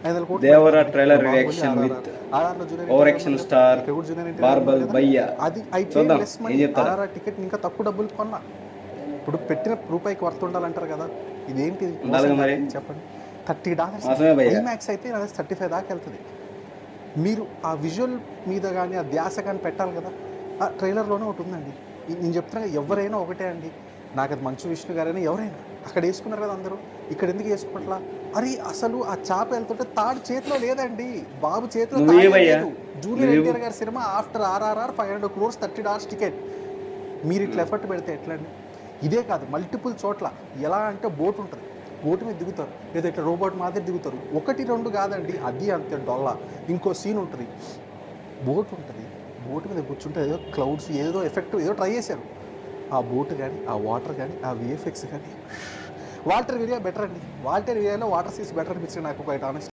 500 కోట్లు దేవర పెడతారండి. Trailer Baahubali reaction with ఆర్ఆర్లో జూనియర్ ఓవర్ ఎన్టీఆర్ యాక్షన్ ఉన్నారు కదా, స్టార్ ఇక్కడ కూడా జూనియర్ ఎన్టీఆర్ బార్బల్ ఉన్నారు కదా. బయ్య. అది ఐ పేడ్ చూద్దాం లెస్ ఏం మనీ. చెప్తారా. ఆర్ఆర్ టికెట్ ఇంకా తక్కువ డబ్బులు కొన్నా. ఇప్పుడు పెట్టిన రూపాయికి వర్త్ ఉండాలంటారు కదా, ఇదేంటి ఉండాలిగా మరి. చెప్పండి. $30 మోసమే భయ్యా. ఐమాక్స్ అయితే 35 దాకా వెళ్తుంది. మీరు ఆ విజువల్ మీద కానీ ఆ ధ్యాస కానీ పెట్టాలి కదా. ఆ ట్రైలర్లోనే ఒకటి ఉందండి, నేను చెప్తున్నా ఎవరైనా ఒకటే అండి, నాకు అది మంచు విష్ణు గారైనా ఎవరైనా అక్కడ వేసుకున్నారు కదా అందరూ, ఇక్కడ ఎందుకు వేసుకోవట్లా? అరే అసలు ఆ చాప వెళ్తుంటే తాడు చేతిలో లేదండి, బాబు చేతిలో తాడు లేదు. జూనియర్ ఎన్టీఆర్ గారి cinema after RRR 500 crores $30 ticket. మీరు ఇట్లా ఎఫర్ట్ పెడితే ఎట్లా అండి? ఇదే కాదు, మల్టిపుల్ చోట్ల ఎలా అంటే బోట్ ఉంటుంది, బోటు మీద దిగుతారు, లేదా ఇట్లా రోబోట్ మాదిరి దిగుతారు. 1-2 కాదండి, అది అంతే డొల్లా. ఇంకో సీన్ ఉంటుంది, బోట్ ఉంటుంది, బోటు మీద కూర్చుంటే ఏదో క్లౌడ్స్ ఏదో ఎఫెక్ట్ ఏదో ట్రై చేశారు. ఆ బోట్ కానీ ఆ వాటర్ కానీ ఆ విఎఫ్ఎక్స్ కానీ వాల్టర్ ఏరియా బెటర్ అండి. వాల్టర్ ఏరియాలో వాటర్ సీన్స్ బెటర్ అనిపించింది నాకు, బయట ఆనెస్ట్.